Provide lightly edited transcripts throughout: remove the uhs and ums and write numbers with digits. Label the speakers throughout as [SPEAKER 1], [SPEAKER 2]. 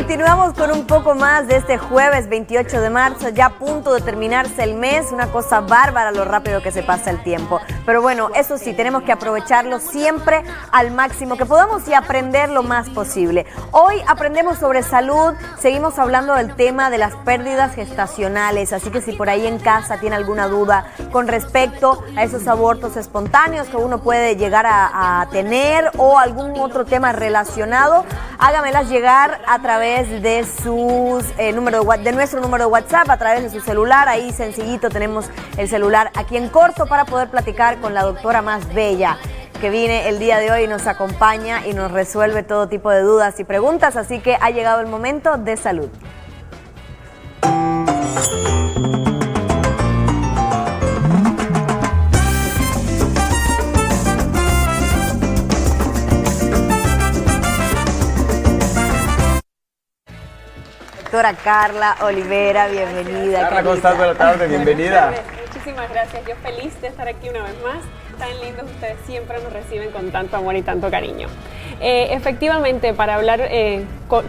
[SPEAKER 1] Continuamos con un poco más de este jueves 28 de marzo, ya a punto de terminarse el mes, una cosa bárbara lo rápido que se pasa el tiempo. Pero bueno, eso sí, tenemos que aprovecharlo siempre al máximo que podamos y aprender lo más posible. Hoy aprendemos sobre salud, seguimos hablando del tema de las pérdidas gestacionales, así que si por ahí en casa tiene alguna duda con respecto a esos abortos espontáneos que uno puede llegar a tener o algún otro tema relacionado, hágamelas llegar a través de sus de nuestro número de WhatsApp, a través de su celular. Ahí sencillito tenemos el celular aquí en corto para poder platicar con la doctora más bella que viene el día de hoy y nos acompaña y nos resuelve todo tipo de dudas y preguntas, así que ha llegado el momento de salud. Doctora Carla Olivera, bienvenida.
[SPEAKER 2] Carla, ¿cómo estás? Buenas tardes, bienvenida.
[SPEAKER 3] Muchísimas gracias, yo feliz de estar aquí una vez más. Tan lindos, ustedes siempre nos reciben con tanto amor y tanto cariño. Efectivamente, para hablar,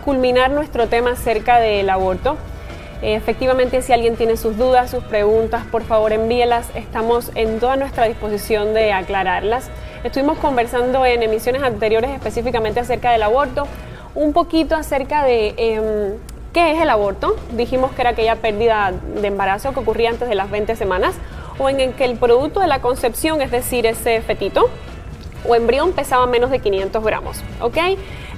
[SPEAKER 3] culminar nuestro tema acerca del aborto, efectivamente si alguien tiene sus dudas, sus preguntas, por favor envíelas, estamos en toda nuestra disposición de aclararlas. Estuvimos conversando en emisiones anteriores específicamente acerca del aborto, un poquito acerca de ¿qué es el aborto? Dijimos que era aquella pérdida de embarazo que ocurría antes de las 20 semanas o en el que el producto de la concepción, es decir, ese fetito o embrión pesaba menos de 500 gramos, ¿ok?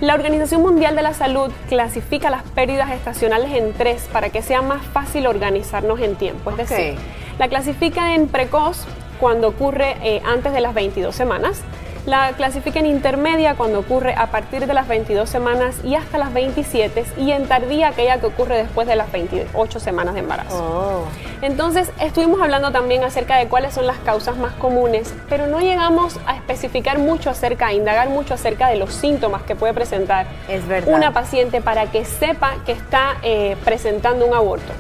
[SPEAKER 3] La Organización Mundial de la Salud clasifica las pérdidas gestacionales en 3 para que sea más fácil organizarnos en tiempo, es decir, la clasifica en precoz cuando ocurre antes de las 22 semanas, la clasifica en intermedia cuando ocurre a partir de las 22 semanas y hasta las 27 y en tardía aquella que ocurre después de las 28 semanas de embarazo. Entonces estuvimos hablando también acerca de cuáles son las causas más comunes, pero no llegamos a especificar mucho acerca, a indagar mucho acerca de los síntomas que puede presentar una paciente para que sepa que está presentando un aborto.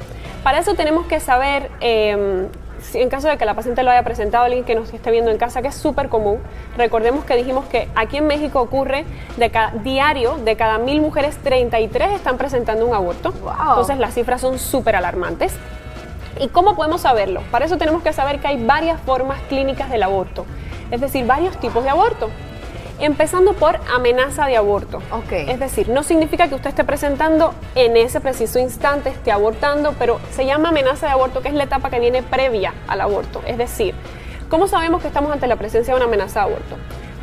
[SPEAKER 3] Para eso tenemos que saber en caso de que la paciente lo haya presentado a alguien que nos esté viendo en casa, que es súper común. Recordemos que dijimos que aquí en México ocurre diario, de cada 1000 mujeres, 33 están presentando un aborto. Entonces las cifras son súper alarmantes. ¿Y cómo podemos saberlo? Para eso tenemos que saber que hay varias formas clínicas del aborto, es decir, varios tipos de aborto. Empezando por amenaza de aborto. Es decir, no significa que usted esté presentando en ese preciso instante, esté abortando, pero se llama amenaza de aborto, que es la etapa que viene previa al aborto. Es decir, ¿cómo sabemos que estamos ante la presencia de una amenaza de aborto?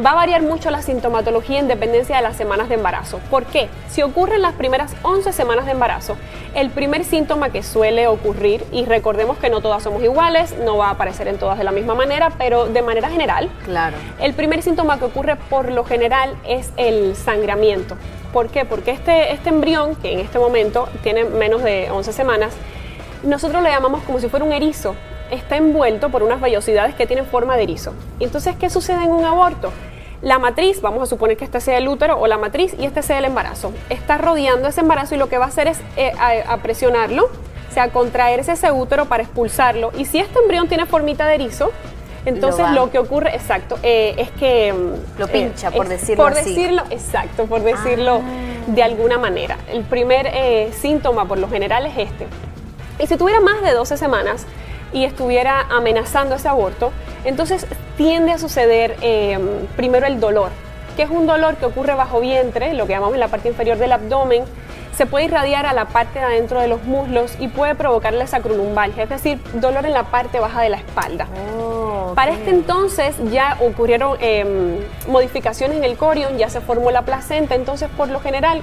[SPEAKER 3] Va a variar mucho la sintomatología en dependencia de las semanas de embarazo. ¿Por qué? Si ocurren las primeras 11 semanas de embarazo, el primer síntoma que suele ocurrir, y recordemos que no todas somos iguales, no va a aparecer en todas de la misma manera, pero de manera general, el primer síntoma que ocurre por lo general es el sangramiento. ¿Por qué? Porque este embrión, que en este momento tiene menos de 11 semanas, nosotros le llamamos como si fuera un erizo. Está envuelto por unas vellosidades que tienen forma de erizo. Entonces, ¿qué sucede en un aborto? La matriz, vamos a suponer que este sea el útero o la matriz y este sea el embarazo. Está rodeando ese embarazo y lo que va a hacer es a presionarlo, o sea, contraerse ese útero para expulsarlo. Y si este embrión tiene formita de erizo, entonces lo que ocurre, es que
[SPEAKER 1] lo pincha, por decirlo así.
[SPEAKER 3] Por decirlo de alguna manera. El primer síntoma por lo general es este. Y si tuviera más de 12 semanas, y estuviera amenazando ese aborto, entonces tiende a suceder primero el dolor, que es un dolor que ocurre bajo vientre, lo que llamamos en la parte inferior del abdomen, se puede irradiar a la parte de adentro de los muslos y puede provocarle sacrolumbalgia, es decir, dolor en la parte baja de la espalda. Para este entonces ya ocurrieron modificaciones en el corion, ya se formó la placenta, entonces por lo general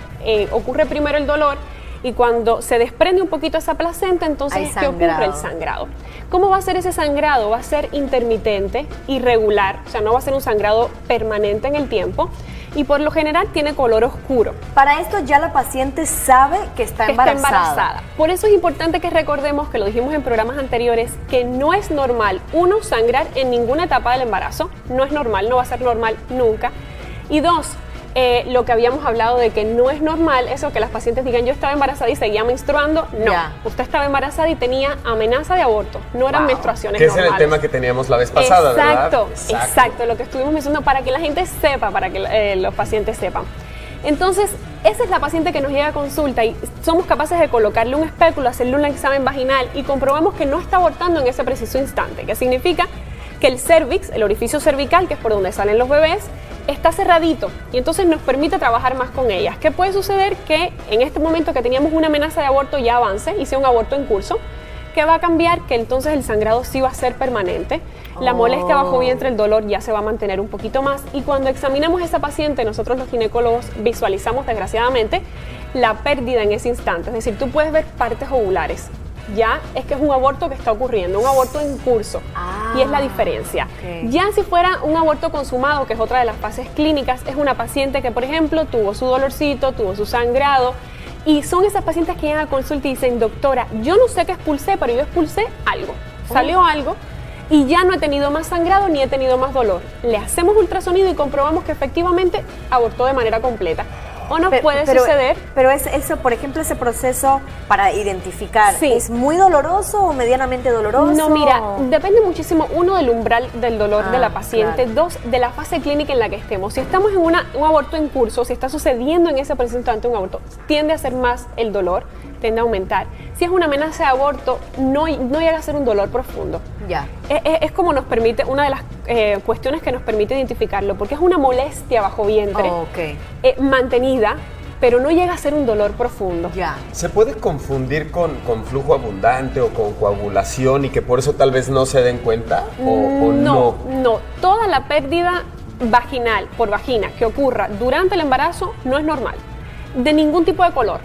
[SPEAKER 3] ocurre primero el dolor. Y cuando se desprende un poquito esa placenta, entonces ¿qué ocurre? El sangrado. ¿Cómo va a ser ese sangrado? Va a ser intermitente, irregular, o sea, no va a ser un sangrado permanente en el tiempo y por lo general tiene color oscuro.
[SPEAKER 1] Para esto ya la paciente sabe que está embarazada.
[SPEAKER 3] Por eso es importante que recordemos, que lo dijimos en programas anteriores, que no es normal, uno, sangrar en ninguna etapa del embarazo, no es normal, no va a ser normal nunca. Y dos, lo que habíamos hablado de que no es normal eso que las pacientes digan yo estaba embarazada y seguía menstruando. No, usted estaba embarazada y tenía amenaza de aborto, no eran menstruaciones normales.
[SPEAKER 2] Que es el tema que teníamos la vez pasada, ¿verdad?
[SPEAKER 3] Exacto, lo que estuvimos mencionando para que la gente sepa, para que los pacientes sepan. Entonces, esa es la paciente que nos llega a consulta y somos capaces de colocarle un espéculo, hacerle un examen vaginal y comprobamos que no está abortando en ese preciso instante, que significa que el cervix, el orificio cervical, que es por donde salen los bebés, está cerradito y entonces nos permite trabajar más con ellas. ¿Qué puede suceder? Que en este momento que teníamos una amenaza de aborto ya avance y sea un aborto en curso, que va a cambiar, que entonces el sangrado sí va a ser permanente, la molestia bajo vientre, el dolor ya se va a mantener un poquito más y cuando examinamos a esa paciente, nosotros los ginecólogos visualizamos desgraciadamente la pérdida en ese instante, es decir, tú puedes ver partes ovulares, ya es que es un aborto que está ocurriendo, un aborto en curso y es la diferencia. Okay. Ya si fuera un aborto consumado, que es otra de las fases clínicas, es una paciente que por ejemplo tuvo su dolorcito, tuvo su sangrado, y son esas pacientes que llegan a consulta y dicen, doctora, yo no sé qué expulsé, pero yo expulsé algo, salió algo y ya no he tenido más sangrado ni he tenido más dolor. Le hacemos ultrasonido y comprobamos que efectivamente abortó de manera completa. O nos puede suceder.
[SPEAKER 1] Pero eso, por ejemplo, ese proceso para identificar, ¿es muy doloroso o medianamente doloroso?
[SPEAKER 3] No, mira, depende muchísimo, uno, del umbral del dolor de la paciente, claro. Dos, de la fase clínica en la que estemos. Si estamos en un aborto en curso, si está sucediendo en ese preciso instante un aborto, tiende a ser más el dolor, tiende a aumentar. Si es una amenaza de aborto, no llega a ser un dolor profundo.
[SPEAKER 1] Ya.
[SPEAKER 3] Es como nos permite, una de las cuestiones que nos permite identificarlo, porque es una molestia bajo vientre mantenida, pero no llega a ser un dolor profundo.
[SPEAKER 1] Ya.
[SPEAKER 2] ¿Se puede confundir con flujo abundante o con coagulación y que por eso tal vez no se den cuenta? ¿O no?
[SPEAKER 3] No, toda la pérdida vaginal por vagina que ocurra durante el embarazo no es normal, de ningún tipo de color.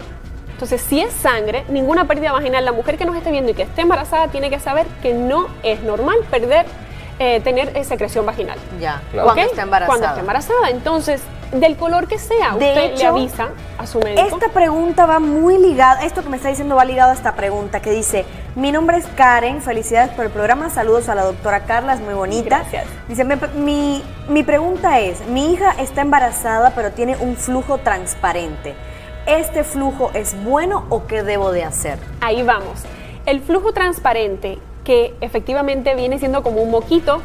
[SPEAKER 3] Entonces, si es sangre, ninguna pérdida vaginal, la mujer que nos esté viendo y que esté embarazada tiene que saber que no es normal tener secreción vaginal.
[SPEAKER 1] Ya, claro. Cuando está embarazada.
[SPEAKER 3] Cuando está embarazada. Entonces, del color que sea, usted le avisa a su médico.
[SPEAKER 1] Esta pregunta va muy ligada, esto que me está diciendo va ligado a esta pregunta que dice, mi nombre es Karen, felicidades por el programa, saludos a la doctora Carla, es muy bonita.
[SPEAKER 3] Gracias.
[SPEAKER 1] Dice, mi pregunta es, mi hija está embarazada pero tiene un flujo transparente. ¿Este flujo es bueno o qué debo de hacer?
[SPEAKER 3] Ahí vamos. El flujo transparente, que efectivamente viene siendo como un moquito,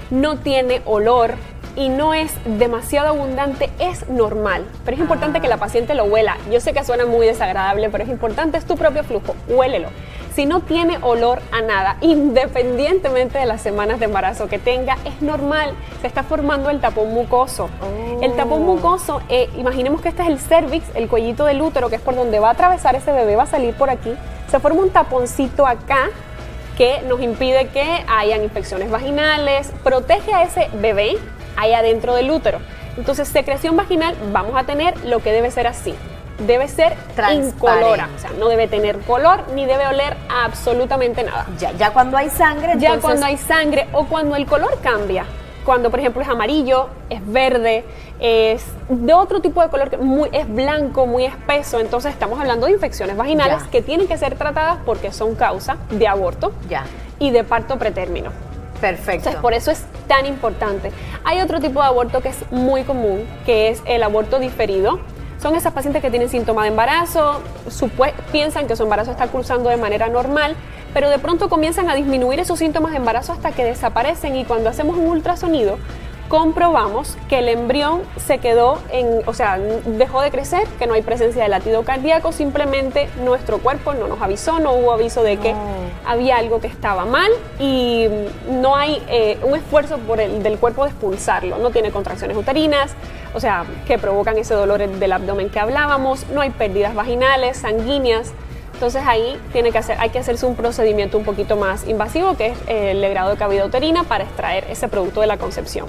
[SPEAKER 3] no tiene olor y no es demasiado abundante, es normal. Pero es importante que la paciente lo huela. Yo sé que suena muy desagradable, pero es importante, es tu propio flujo, huélelo. Si no tiene olor a nada, independientemente de las semanas de embarazo que tenga, es normal, se está formando el tapón mucoso. El tapón mucoso, imaginemos que este es el cervix, el cuellito del útero, que es por donde va a atravesar ese bebé, va a salir por aquí. Se forma un taponcito acá que nos impide que hayan infecciones vaginales, protege a ese bebé ahí adentro del útero. Entonces, secreción vaginal vamos a tener lo que debe ser así. Debe ser incolora, o sea, no debe tener color ni debe oler a absolutamente nada.
[SPEAKER 1] Ya cuando hay sangre, entonces...
[SPEAKER 3] Ya cuando hay sangre o cuando el color cambia. Cuando, por ejemplo, es amarillo, es verde, es de otro tipo de color, es blanco, muy espeso. Entonces, estamos hablando de infecciones vaginales que tienen que ser tratadas porque son causa de aborto y de parto pretérmino.
[SPEAKER 1] Perfecto.
[SPEAKER 3] Entonces, por eso es tan importante. Hay otro tipo de aborto que es muy común, que es el aborto diferido. Son esas pacientes que tienen síntomas de embarazo, piensan que su embarazo está cursando de manera normal, pero de pronto comienzan a disminuir esos síntomas de embarazo hasta que desaparecen y cuando hacemos un ultrasonido comprobamos que el embrión se quedó dejó de crecer, que no hay presencia de latido cardíaco, simplemente nuestro cuerpo no nos avisó, no hubo aviso de que había algo que estaba mal y no hay un esfuerzo del cuerpo de expulsarlo, no tiene contracciones uterinas, o sea, que provocan ese dolor del abdomen que hablábamos, no hay pérdidas vaginales, sanguíneas. Entonces ahí hay que hacerse un procedimiento un poquito más invasivo, que es el legrado de cavidad uterina para extraer ese producto de la concepción.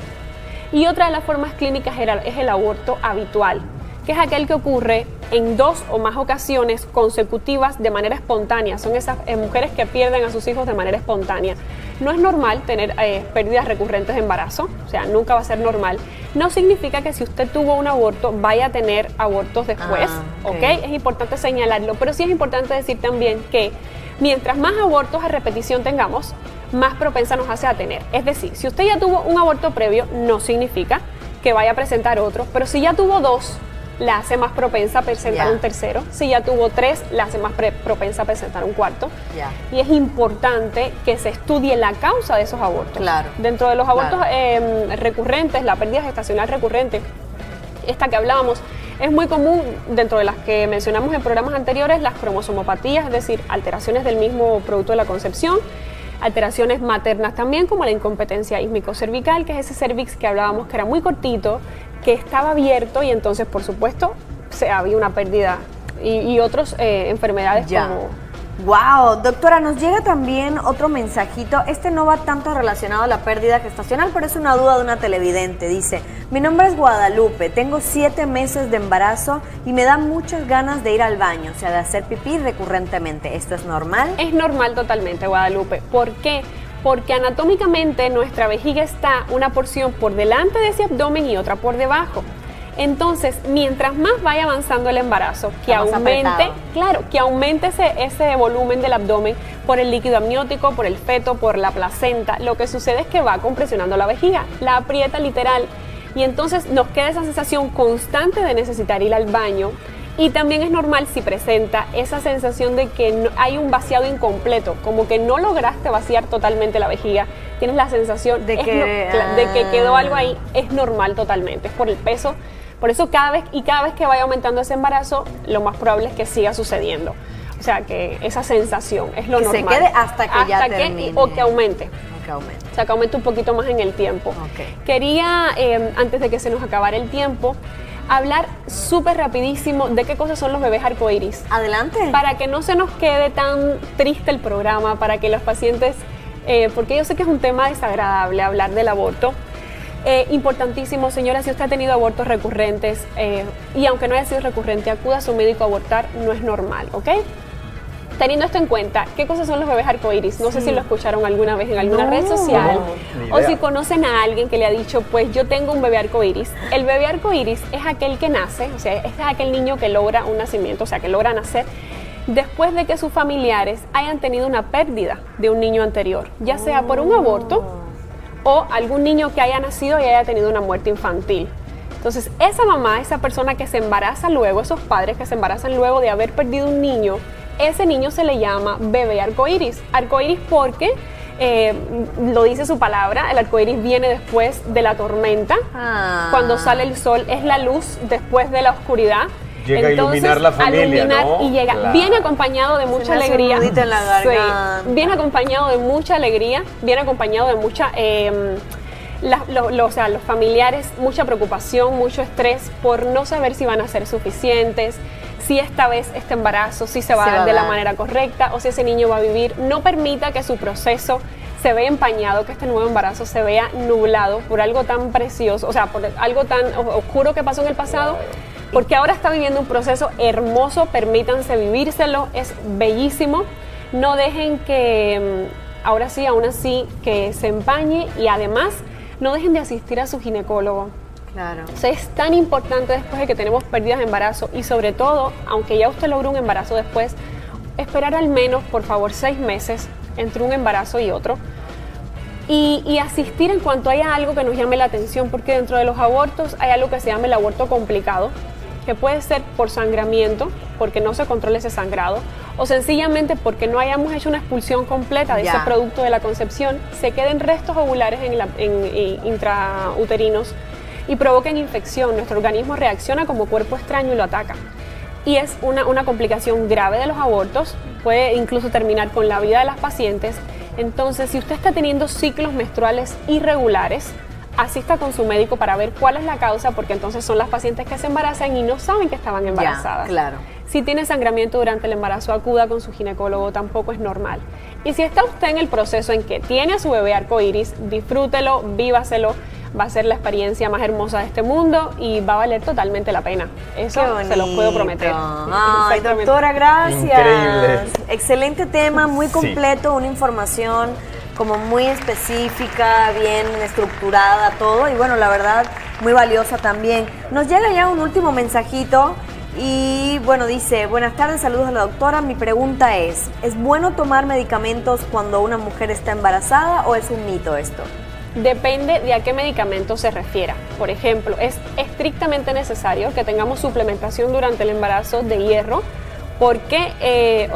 [SPEAKER 3] Y otra de las formas clínicas es el aborto habitual, que es aquel que ocurre en 2 o más ocasiones consecutivas de manera espontánea. Son esas mujeres que pierden a sus hijos de manera espontánea. No es normal tener pérdidas recurrentes de embarazo, o sea, nunca va a ser normal. No significa que si usted tuvo un aborto vaya a tener abortos después, ¿ok? Es importante señalarlo, pero sí es importante decir también que mientras más abortos a repetición tengamos, más propensa nos hace a tener. Es decir, si usted ya tuvo un aborto previo, no significa que vaya a presentar otro, pero si ya tuvo 2, la hace más propensa a presentar un tercero. Si ya tuvo 3, la hace más propensa a presentar un cuarto. Y es importante que se estudie la causa de esos abortos.
[SPEAKER 1] Claro.
[SPEAKER 3] Dentro de los abortos recurrentes, la pérdida gestacional recurrente, esta que hablábamos, Es muy común, dentro de las que mencionamos en programas anteriores, las cromosomopatías, es decir, alteraciones del mismo producto de la concepción, alteraciones maternas también, como la incompetencia ísmico-cervical, que es ese cervix que hablábamos que era muy cortito, que estaba abierto y entonces, por supuesto, había una pérdida y otras enfermedades como...
[SPEAKER 1] Wow, doctora, nos llega también otro mensajito. Este no va tanto relacionado a la pérdida gestacional, pero es una duda de una televidente. Dice, mi nombre es Guadalupe, tengo 7 meses de embarazo y me da muchas ganas de ir al baño, o sea, de hacer pipí recurrentemente. ¿Esto es normal?
[SPEAKER 3] Es normal totalmente, Guadalupe. ¿Por qué? Porque anatómicamente nuestra vejiga está una porción por delante de ese abdomen y otra por debajo. Entonces, mientras más vaya avanzando el embarazo, que aumente ese volumen del abdomen por el líquido amniótico, por el feto, por la placenta, lo que sucede es que va compresionando la vejiga, la aprieta literal, y entonces nos queda esa sensación constante de necesitar ir al baño. Y también es normal si presenta esa sensación de que hay un vaciado incompleto, como que no lograste vaciar totalmente la vejiga, tienes la sensación de que quedó algo ahí. Es normal totalmente, es por el peso. Por eso cada vez que vaya aumentando ese embarazo, lo más probable es que siga sucediendo. O sea, que esa sensación es lo normal.
[SPEAKER 1] Que se quede hasta que ya termine.
[SPEAKER 3] O que aumente. O sea, que aumente un poquito más en el tiempo.
[SPEAKER 1] Okay.
[SPEAKER 3] Quería, antes de que se nos acabara el tiempo, hablar súper rapidísimo de qué cosas son los bebés arcoíris.
[SPEAKER 1] Adelante.
[SPEAKER 3] Para que no se nos quede tan triste el programa, para que los pacientes, porque yo sé que es un tema desagradable hablar del aborto. Importantísimo, señora, si usted ha tenido abortos recurrentes y aunque no haya sido recurrente, acuda a su médico a abortar, no es normal, ¿ok? Teniendo esto en cuenta, ¿qué cosas son los bebés arcoíris? No sé si lo escucharon alguna vez en alguna red social o si conocen a alguien que le ha dicho, pues yo tengo un bebé arcoíris. El bebé arcoíris es aquel que nace, o sea, es aquel niño que logra un nacimiento, o sea, que logra nacer después de que sus familiares hayan tenido una pérdida de un niño anterior, ya sea por un aborto o algún niño que haya nacido y haya tenido una muerte infantil. Entonces, esa mamá, esa persona que se embaraza luego, esos padres que se embarazan luego de haber perdido un niño, ese niño se le llama bebé arcoíris. Arcoíris porque, lo dice su palabra, el arcoíris viene después de la tormenta. Cuando sale el sol es la luz después de la oscuridad.
[SPEAKER 2] Llega a iluminar la familia, ¿no?
[SPEAKER 3] Y llega, claro. Viene acompañado de mucha alegría.
[SPEAKER 1] En la garganta.
[SPEAKER 3] Sí, viene acompañado de mucha alegría, viene acompañado de mucha, o sea, los familiares, mucha preocupación, mucho estrés por no saber si van a ser suficientes, si esta vez este embarazo, si se va a dar de la manera correcta o si ese niño va a vivir. No permita que su proceso se vea empañado, que este nuevo embarazo se vea nublado por algo tan precioso, o sea, por algo tan oscuro que pasó en el pasado. Porque ahora está viviendo un proceso hermoso, permítanse vivírselo, es bellísimo. No dejen que, ahora sí, aún así, que se empañe y además no dejen de asistir a su ginecólogo.
[SPEAKER 1] Claro.
[SPEAKER 3] O sea, es tan importante después de que tenemos pérdidas de embarazo y sobre todo, aunque ya usted logró un embarazo después, esperar al menos, por favor, 6 meses entre un embarazo y otro. Y asistir en cuanto haya algo que nos llame la atención, porque dentro de los abortos hay algo que se llama el aborto complicado, que puede ser por sangramiento, porque no se controla ese sangrado, o sencillamente porque no hayamos hecho una expulsión completa de ese producto de la concepción, se queden restos ovulares intrauterinos y provoquen infección. Nuestro organismo reacciona como cuerpo extraño y lo ataca. Y es una complicación grave de los abortos, puede incluso terminar con la vida de las pacientes. Entonces, si usted está teniendo ciclos menstruales irregulares, asista con su médico para ver cuál es la causa, porque entonces son las pacientes que se embarazan y no saben que estaban embarazadas.
[SPEAKER 1] Claro.
[SPEAKER 3] Si tiene sangramiento durante el embarazo, acuda con su ginecólogo, tampoco es normal. Y si está usted en el proceso en que tiene a su bebé arcoíris, disfrútelo, vívaselo, va a ser la experiencia más hermosa de este mundo y va a valer totalmente la pena. Eso se los puedo prometer.
[SPEAKER 1] Ay, doctora, gracias.
[SPEAKER 2] Increíble.
[SPEAKER 1] Excelente tema, muy completo, una información como muy específica, bien estructurada, todo, y bueno, la verdad, muy valiosa también. Nos llega ya un último mensajito y bueno, dice, buenas tardes, saludos a la doctora, mi pregunta ¿es bueno tomar medicamentos cuando una mujer está embarazada o es un mito esto?
[SPEAKER 3] Depende de a qué medicamento se refiera. Por ejemplo, es estrictamente necesario que tengamos suplementación durante el embarazo de hierro, porque,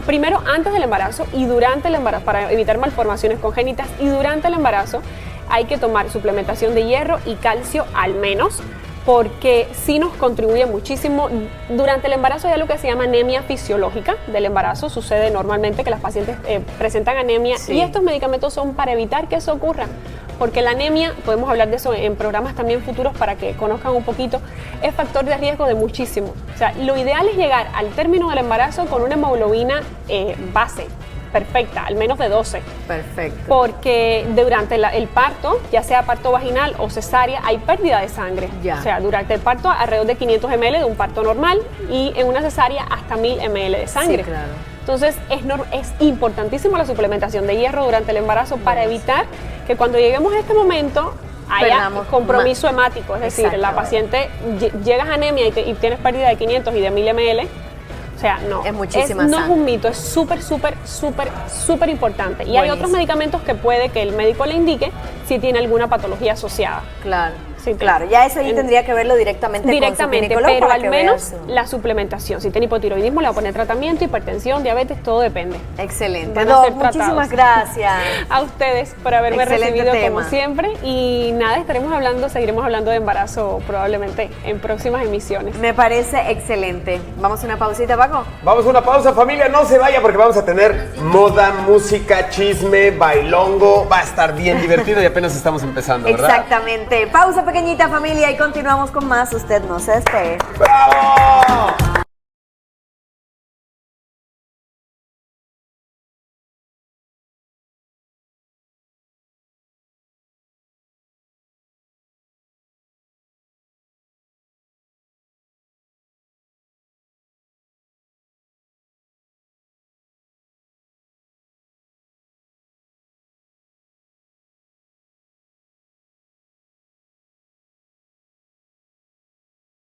[SPEAKER 3] primero antes del embarazo y durante el embarazo, para evitar malformaciones congénitas, y durante el embarazo hay que tomar suplementación de hierro y calcio al menos, porque sí nos contribuye muchísimo. Durante el embarazo hay algo que se llama anemia fisiológica del embarazo. Sucede normalmente que las pacientes presentan anemia y estos medicamentos son para evitar que eso ocurra. Porque la anemia, podemos hablar de eso en programas también futuros para que conozcan un poquito, es factor de riesgo de muchísimo. O sea, lo ideal es llegar al término del embarazo con una hemoglobina base, perfecta, al menos de 12.
[SPEAKER 1] Perfecto.
[SPEAKER 3] Porque durante el parto, ya sea parto vaginal o cesárea, hay pérdida de sangre.
[SPEAKER 1] Ya.
[SPEAKER 3] O sea, durante el parto alrededor de 500 ml de un parto normal y en una cesárea hasta 1000 ml de sangre.
[SPEAKER 1] Sí, claro.
[SPEAKER 3] Entonces es importantísimo la suplementación de hierro durante el embarazo para evitar que cuando lleguemos a este momento haya
[SPEAKER 1] Perdamos
[SPEAKER 3] compromiso hemático. Es decir,
[SPEAKER 1] Exacto.
[SPEAKER 3] la paciente llegas a anemia y tienes pérdida de 500 y de 1000 ml. O sea, no.
[SPEAKER 1] Es muchísima
[SPEAKER 3] No es
[SPEAKER 1] sangre.
[SPEAKER 3] un mito, es súper importante. Y hay
[SPEAKER 1] Buenísimo.
[SPEAKER 3] otros medicamentos que puede que el médico le indique si tiene alguna patología asociada.
[SPEAKER 1] Claro.
[SPEAKER 3] Sí,
[SPEAKER 1] claro, ya eso ahí tendría que verlo directamente con su ginecólogo
[SPEAKER 3] pero
[SPEAKER 1] para
[SPEAKER 3] al
[SPEAKER 1] que
[SPEAKER 3] menos
[SPEAKER 1] vea su-
[SPEAKER 3] la suplementación. Si tiene hipotiroidismo, le va a poner tratamiento, hipertensión, diabetes, todo depende.
[SPEAKER 1] Excelente.
[SPEAKER 3] Van a
[SPEAKER 1] Doc,
[SPEAKER 3] ser tratados.
[SPEAKER 1] muchísimas gracias.
[SPEAKER 3] A ustedes por haberme
[SPEAKER 1] Excelente
[SPEAKER 3] recibido
[SPEAKER 1] tema.
[SPEAKER 3] como siempre. Y nada, seguiremos hablando de embarazo probablemente en próximas emisiones.
[SPEAKER 1] Me parece excelente. Vamos a una pausita, Paco.
[SPEAKER 2] Vamos a una pausa, familia, no se vaya porque vamos a tener moda, música, chisme, bailongo. Va a estar bien divertido y apenas estamos empezando, ¿verdad?
[SPEAKER 1] Exactamente. Pausa pequeñita, familia, y continuamos con más. Usted no se despegue.
[SPEAKER 2] ¡Bravo!